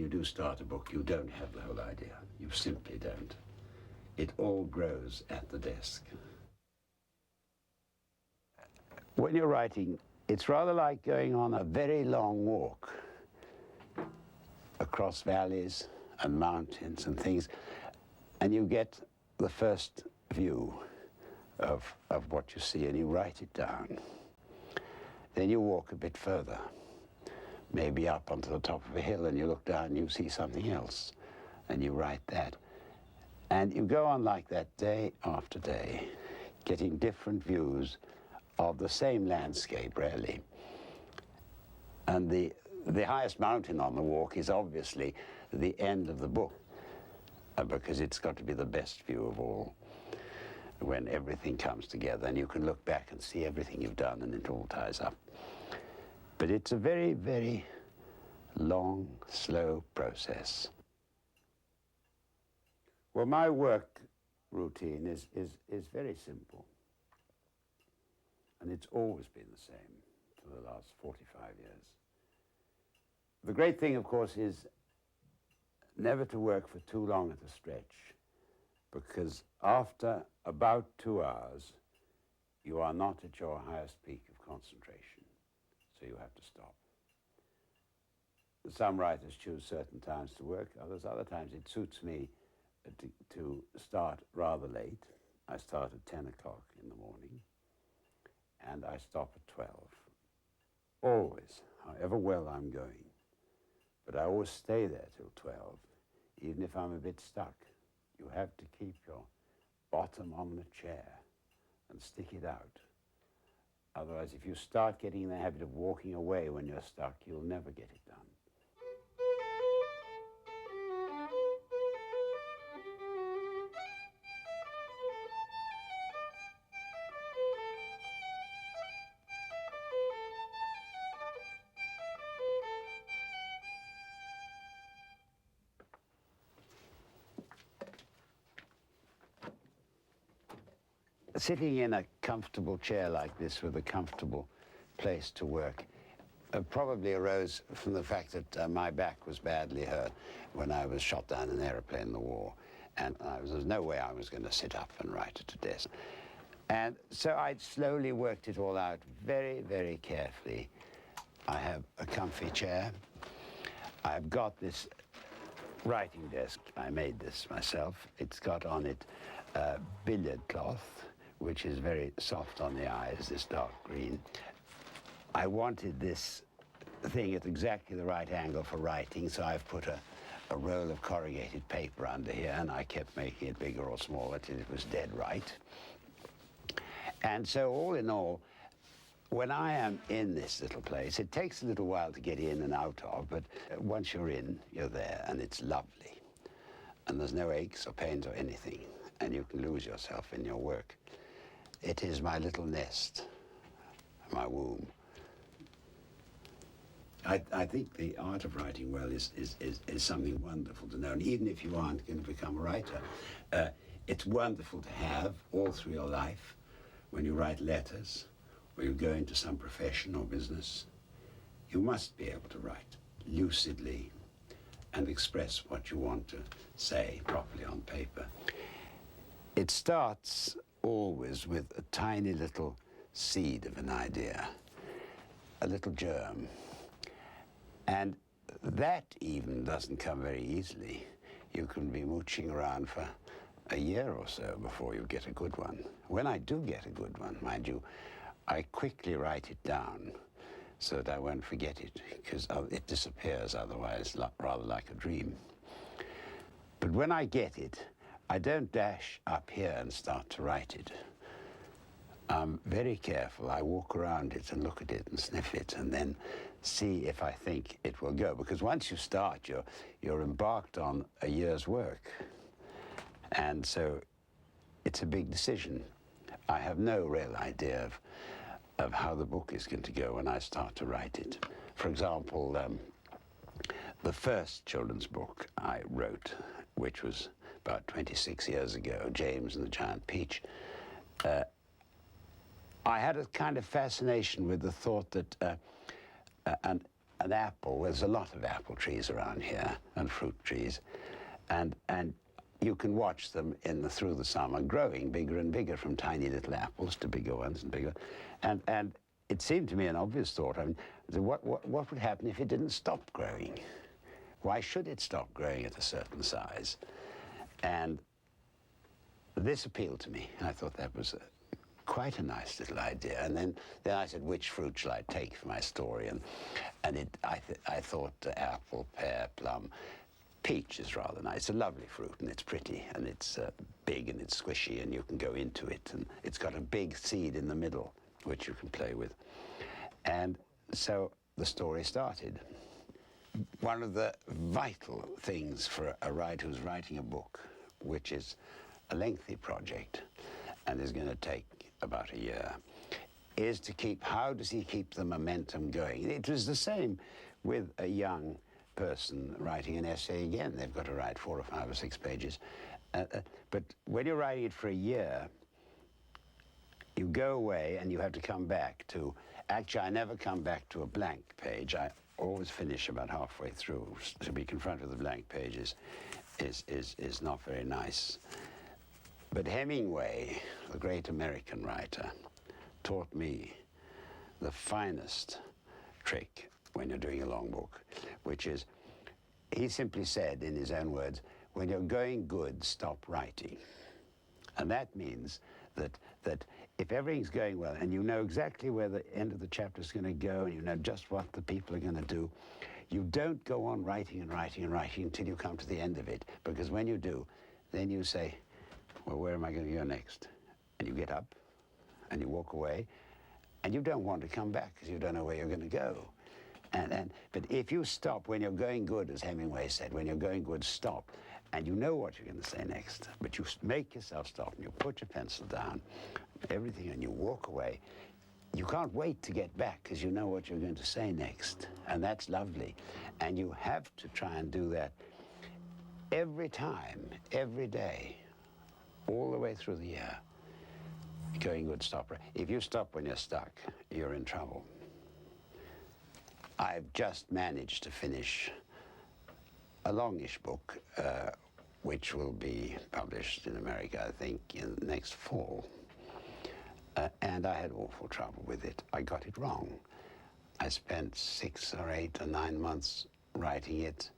you do start a book, you don't have the whole idea. You simply don't. It all grows at the desk. When you're writing, it's rather like going on a very long walk across valleys and mountains and things, and you get the first view of what you see, and you write it down. Then you walk a bit further, maybe up onto the top of a hill, and you look down and you see something else, and you write that. And you go on like that day after day, getting different views of the same landscape, really. And the highest mountain on the walk is obviously the end of the book, because it's got to be the best view of all, when everything comes together and you can look back and see everything you've done and it all ties up. But it's a very, very long, slow process. Well, my work routine is very simple. And it's always been the same for the last 45 years. The great thing, of course, is never to work for too long at a stretch, because after about 2 hours, you are not at your highest peak of concentration, so you have to stop. Some writers choose certain times to work, other times it suits me to start rather late. I start at 10 o'clock in the morning, and I stop at 12. Always, however well I'm going. But I always stay there till 12, even if I'm a bit stuck. You have to keep your bottom on the chair and stick it out. Otherwise, if you start getting in the habit of walking away when you're stuck, you'll never get it done. Sitting in a comfortable chair like this with a comfortable place to work probably arose from the fact that my back was badly hurt when I was shot down in an aeroplane in the war. And there was no way I was going to sit up and write at a desk. And so I'd slowly worked it all out very, very carefully. I have a comfy chair. I've got this writing desk. I made this myself. It's got on it billiard cloth, which is very soft on the eyes, this dark green. I wanted this thing at exactly the right angle for writing, so I've put a roll of corrugated paper under here, and I kept making it bigger or smaller till it was dead right. And so all in all, when I am in this little place, it takes a little while to get in and out of, but once you're in, you're there, and it's lovely. And there's no aches or pains or anything, and you can lose yourself in your work. It is my little nest, my womb. I think the art of writing well is something wonderful to know, and even if you aren't going to become a writer, it's wonderful to have all through your life when you write letters, or you go into some profession or business. You must be able to write lucidly and express what you want to say properly on paper. It starts always with a tiny little seed of an idea, a little germ. And that even doesn't come very easily. You can be mooching around for a year or so before you get a good one. When I do get a good one, mind you, I quickly write it down so that I won't forget it, because it disappears otherwise, rather like a dream. But when I get it, I don't dash up here and start to write it. I'm very careful. I walk around it and look at it and sniff it and then see if I think it will go. Because once you start, you're embarked on a year's work. And so it's a big decision. I have no real idea of how the book is going to go when I start to write it. For example, the first children's book I wrote, which was about 26 years ago, James and the Giant Peach, I had a kind of fascination with the thought that an apple. There's a lot of apple trees around here and fruit trees, and you can watch them through the summer growing bigger and bigger, from tiny little apples to bigger ones and bigger. And it seemed to me an obvious thought. I mean, what would happen if it didn't stop growing? Why should it stop growing at a certain size? And this appealed to me. I thought that was quite a nice little idea. And then I said, which fruit shall I take for my story? And I thought apple, pear, plum. Peach is rather nice. It's a lovely fruit, and it's pretty, and it's big, and it's squishy, and you can go into it, and it's got a big seed in the middle, which you can play with. And so the story started. One of the vital things for a writer who's writing a book, which is a lengthy project and is going to take about a year, is to how does he keep the momentum going? It was the same with a young person writing an essay. Again, they've got to write 4 or 5 or 6 pages. But when you're writing it for a year, you go away and you have to come back to, actually I never come back to a blank page. I always finish about halfway through. To be confronted with the blank pages is not very nice. But Hemingway, the great American writer, taught me the finest trick when you're doing a long book, which is, he simply said in his own words, when you're going good, stop writing. And that means that if everything's going well and you know exactly where the end of the chapter is going to go and you know just what the people are going to do, you don't go on writing and writing and writing until you come to the end of it. Because when you do, then you say, well, where am I going to go next? And you get up and you walk away and you don't want to come back because you don't know where you're going to go. But if you stop when you're going good, as Hemingway said, when you're going good, stop. And you know what you're going to say next, but you make yourself stop and you put your pencil down, everything, and you walk away. You can't wait to get back because you know what you're going to say next. And that's lovely. And you have to try and do that every time, every day, all the way through the year. Going good, stop. If you stop when you're stuck, you're in trouble. I've just managed to finish a longish book, which will be published in America, I think, in next fall. And I had awful trouble with it. I got it wrong. I spent 6 or 8 or 9 months writing it,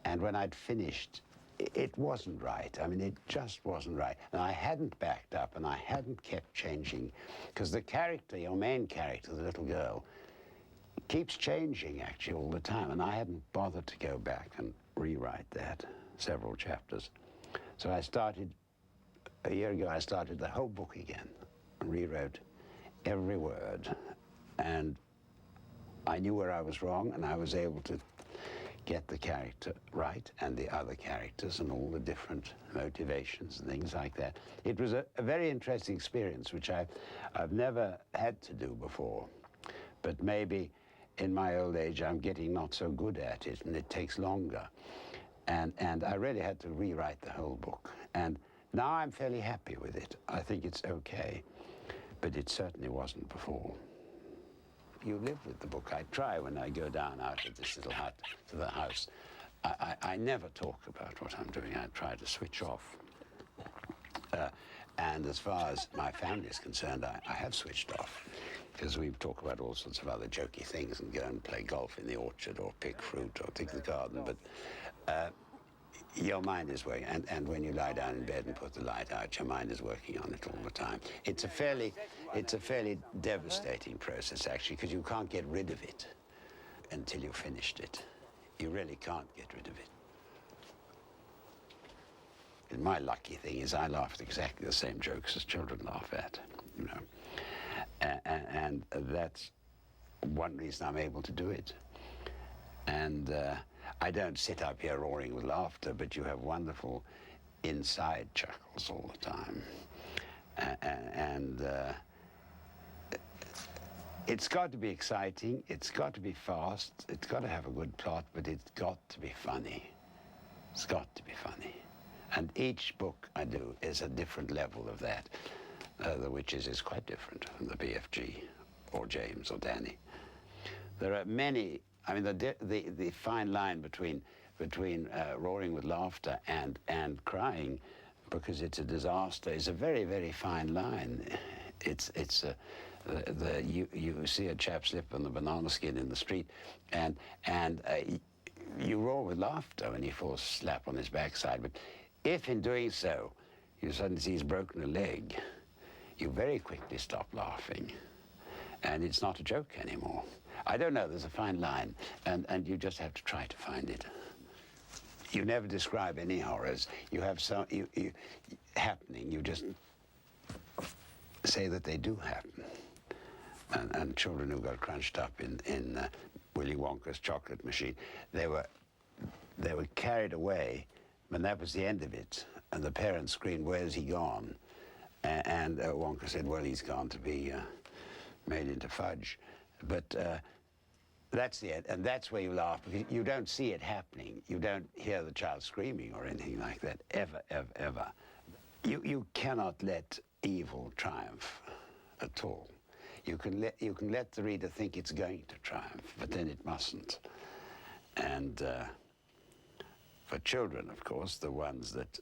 and when I'd finished, it wasn't right. I mean, it just wasn't right. And I hadn't backed up, and I hadn't kept changing, because the character, your main character, the little girl, keeps changing actually all the time, and I hadn't bothered to go back and rewrite that, several chapters. So I started, a year ago, I started the whole book again, and rewrote every word, and I knew where I was wrong, and I was able to get the character right, and the other characters, and all the different motivations and things like that. It was a very interesting experience, which I've never had to do before, but maybe in my old age, I'm getting not so good at it, and it takes longer. And I really had to rewrite the whole book. And now I'm fairly happy with it. I think it's okay, but it certainly wasn't before. You live with the book. I try when I go down out of this little hut to the house. I never talk about what I'm doing. I try to switch off. And as far as my family is concerned, I have switched off, because we talk about all sorts of other jokey things and go and play golf in the orchard or pick fruit or dig the garden, but your mind is working, and when you lie down in bed and put the light out, your mind is working on it all the time. It's a fairly devastating process, actually, because you can't get rid of it until you've finished it. You really can't get rid of it. And my lucky thing is I laugh at exactly the same jokes as children laugh at, you know. And that's one reason I'm able to do it. And I don't sit up here roaring with laughter, but you have wonderful inside chuckles all the time. And it's got to be exciting, it's got to be fast, it's got to have a good plot, but it's got to be funny. It's got to be funny. And each book I do is a different level of that. The Witches is quite different from the BFG or James or Danny. There are many I mean, the fine line between roaring with laughter and crying because it's a disaster is a very, very fine line. You see a chap slip on the banana skin in the street, and you roar with laughter when he falls slap on his backside. But if in doing so you suddenly see he's broken a leg, you very quickly stop laughing, and it's not a joke anymore. I don't know, there's a fine line, and you just have to try to find it. You never describe any horrors. You have some happening, you just say that they do happen. And children who got crunched up in Willy Wonka's chocolate machine, they were carried away, and that was the end of it. And the parents screamed, "Where's he gone?" And Wonka said, "Well, he's gone to be made into fudge." But that's the end, and that's where you laugh, because you don't see it happening. You don't hear the child screaming or anything like that, ever, ever, ever. You cannot let evil triumph at all. You can let the reader think it's going to triumph, but then it mustn't. And for children, of course, the ones that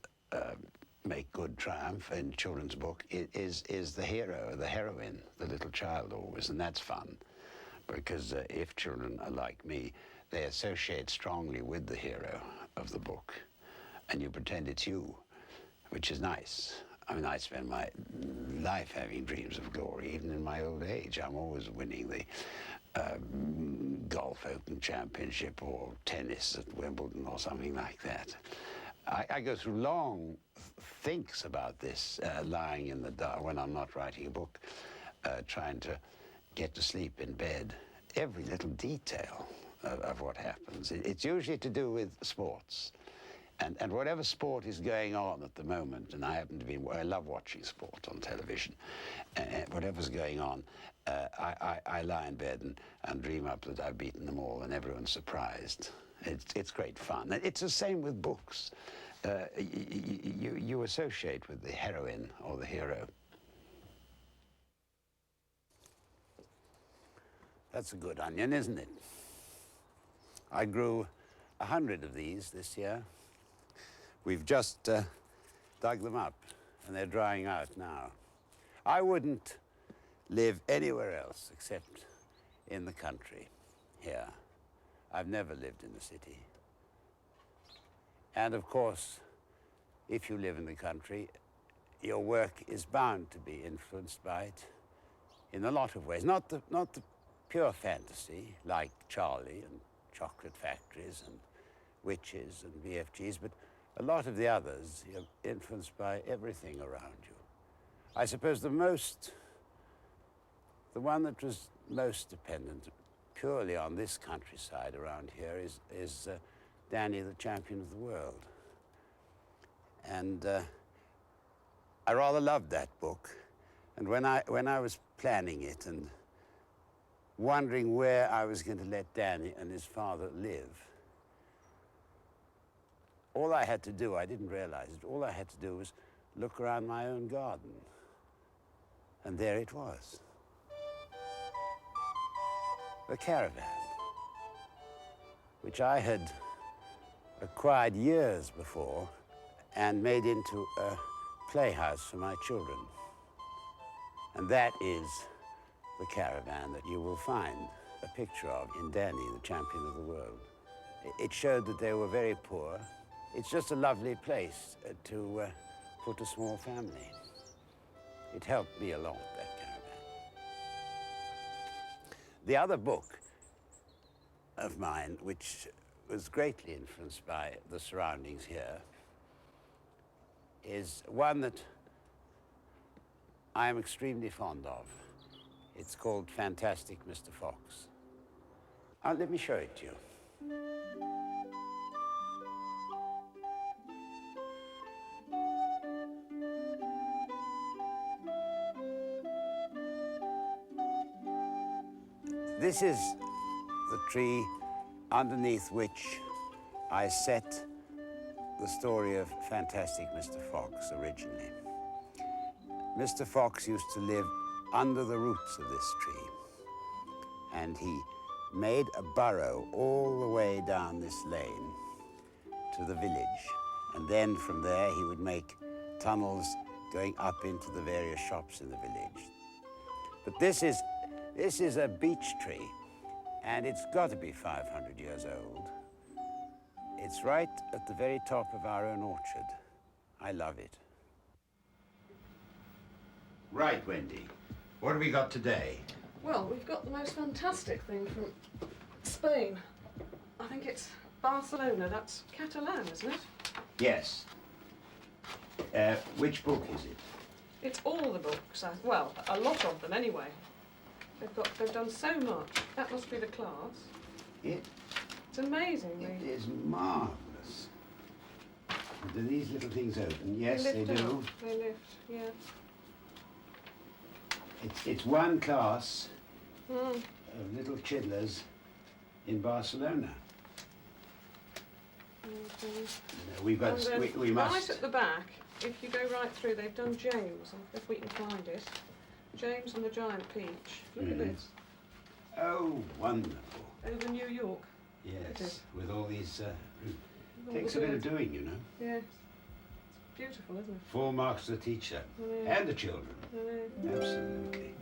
make good triumph in children's book is the hero, the heroine, the little child always, and that's fun. Because if children are like me, they associate strongly with the hero of the book, and you pretend it's you, which is nice. I mean, I spend my life having dreams of glory, even in my old age. I'm always winning the Golf Open Championship or tennis at Wimbledon or something like that. I go through long thinks about this, lying in the dark when I'm not writing a book, trying to get to sleep in bed. Every little detail of what happens. It's usually to do with sports. And whatever sport is going on at the moment, and I love watching sport on television, whatever's going on, I lie in bed and dream up that I've beaten them all and everyone's surprised. It's great fun. It's the same with books. You associate with the heroine or the hero. That's a good onion, isn't it? I grew 100 of these this year. We've just dug them up, and they're drying out now. I wouldn't live anywhere else except in the country, here. I've never lived in the city. And of course, if you live in the country, your work is bound to be influenced by it in a lot of ways. Not the pure fantasy, like Charlie and chocolate factories and witches and BFGs, but a lot of the others, you're influenced by everything around you. I suppose the one that was most dependent purely on this countryside around here is Danny, the Champion of the World. And I rather loved that book. And when I was planning it and wondering where I was going to let Danny and his father live, all I had to do, I didn't realize it, all I had to do was look around my own garden. And there it was. The caravan, which I had acquired years before and made into a playhouse for my children. And that is the caravan that you will find a picture of in Danny, the Champion of the World. It showed that they were very poor. It's just a lovely place to put a small family. It helped me a lot, that caravan. The other book of mine, which was greatly influenced by the surroundings here, is one that I am extremely fond of. It's called Fantastic Mr. Fox. Let me show it to you. This is the tree underneath which I set the story of Fantastic Mr. Fox originally. Mr. Fox used to live under the roots of this tree, and he made a burrow all the way down this lane to the village. And then from there he would make tunnels going up into the various shops in the village. But this is a beech tree, and it's got to be 500 years old. It's right at the very top of our own orchard. I love it. Right, Wendy. What have we got today? Well, we've got the most fantastic thing from Spain. I think it's Barcelona. That's Catalan, isn't it? Yes. Which book is it? It's all the books. Well, a lot of them anyway. They've done so much. That must be the class. It's amazing. It is marvellous. Do these little things open? Yes, they do. They lift, yeah. It's one class of little chidlers in Barcelona. We've got, we must... Right at the back, if you go right through, they've done James, if we can find it. James and the Giant Peach. Look at this. Oh, wonderful. Over New York. Yes, with all these... takes a bit of doing, you know. Yes. It's beautiful, isn't it? Full marks to the teacher and the children. Absolutely.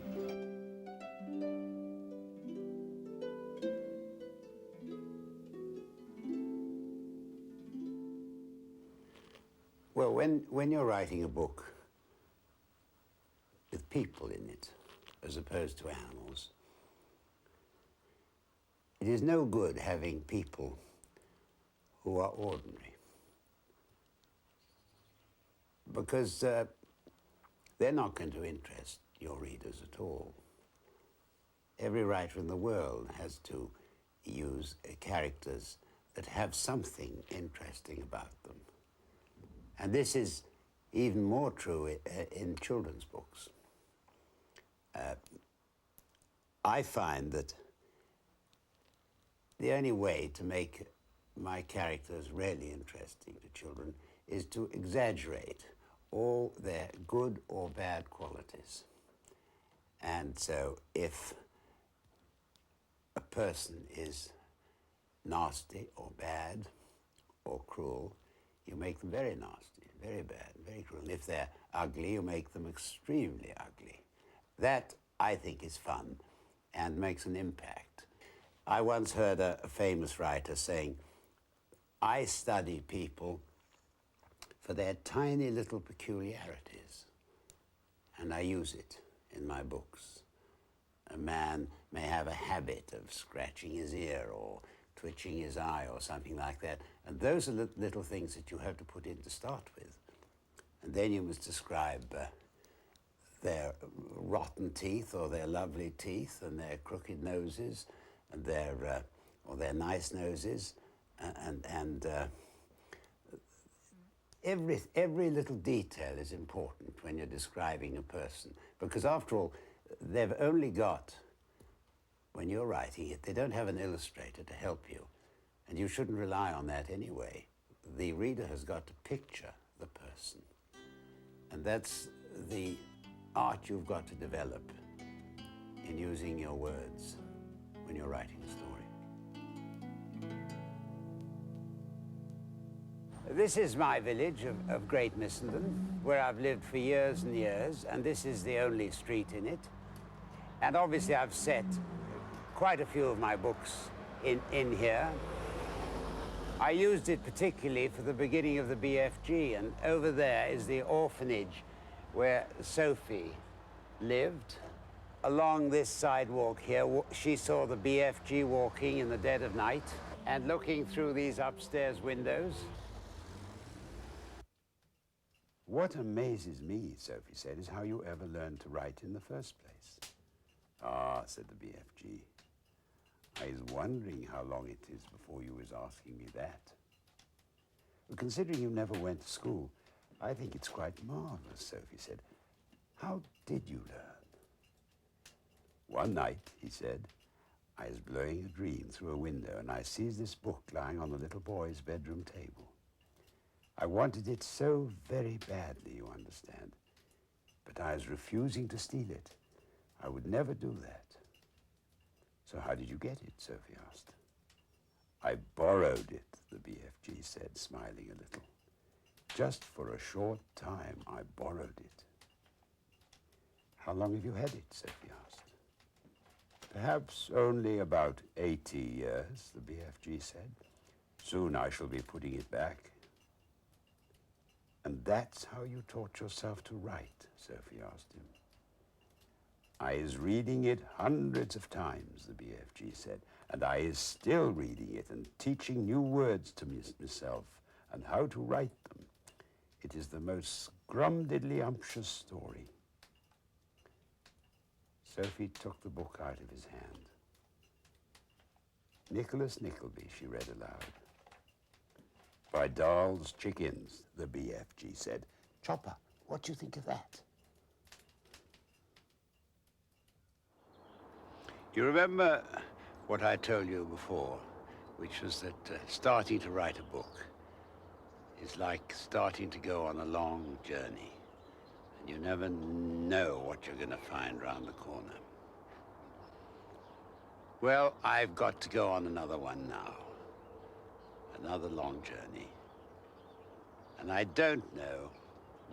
Well, when you're writing a book with people in it, as opposed to animals, it is no good having people who are ordinary, because they're not going to interest your readers at all. Every writer in the world has to use characters that have something interesting about them. And this is even more true in children's books. I find that the only way to make my characters really interesting to children is to exaggerate all their good or bad qualities. And so if a person is nasty or bad or cruel, you make them very nasty, very bad, very cruel. And if they're ugly, you make them extremely ugly. That, I think, is fun and makes an impact. I once heard a famous writer saying, I study people for their tiny little peculiarities, and I use it in my books. A man may have a habit of scratching his ear or twitching his eye or something like that, and those are little things that you have to put in to start with. And then you must describe their rotten teeth or their lovely teeth and their crooked noses and or their nice noses, and every little detail is important when you're describing a person, because after all, they've only got, when you're writing it, they don't have an illustrator to help you, and you shouldn't rely on that anyway. The reader has got to picture the person, and that's the art you've got to develop in using your words when you're writing a story. This is my village of Great Missenden, where I've lived for years and years, and this is the only street in it. And obviously I've set quite a few of my books in here. I used it particularly for the beginning of the BFG, and over there is the orphanage where Sophie lived. Along this sidewalk here, she saw the BFG walking in the dead of night, and looking through these upstairs windows. What amazes me, Sophie said, is how you ever learned to write in the first place. Ah, said the BFG. I was wondering how long it is before you was asking me that. But considering you never went to school, I think it's quite marvelous, Sophie said. How did you learn? One night, he said, I was blowing a dream through a window, and I seized this book lying on the little boy's bedroom table. I wanted it so very badly, you understand, but I was refusing to steal it. I would never do that. So how did you get it? Sophie asked. I borrowed it, the BFG said, smiling a little. Just for a short time, I borrowed it. How long have you had it? Sophie asked. Perhaps only about 80 years, the BFG said. Soon I shall be putting it back. And that's how you taught yourself to write? Sophie asked him. I is reading it hundreds of times, the BFG said, and I is still reading it and teaching new words to myself and how to write them. It is the most scrumdiddly-umptious story. Sophie took the book out of his hand. Nicholas Nickleby, she read aloud. By Dahl's Chickens, the BFG said. Chopper, what do you think of that? You remember what I told you before, which was that starting to write a book is like starting to go on a long journey. And you never know what you're going to find around the corner. Well, I've got to go on another one now. Another long journey. And I don't know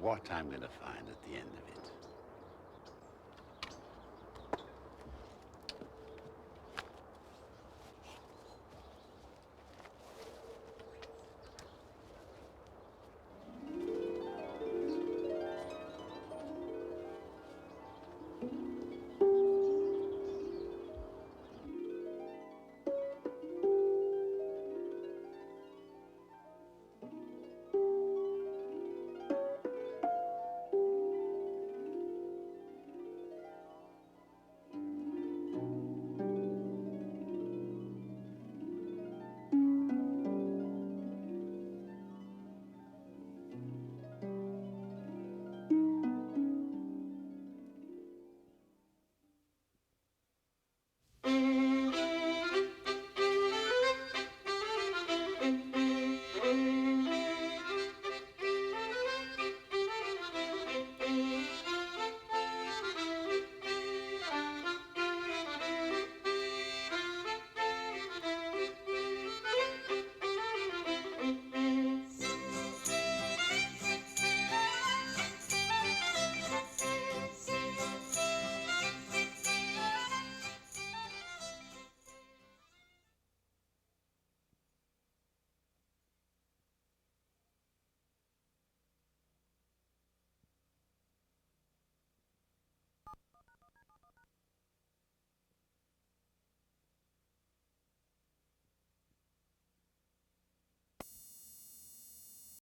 what I'm going to find at the end of it.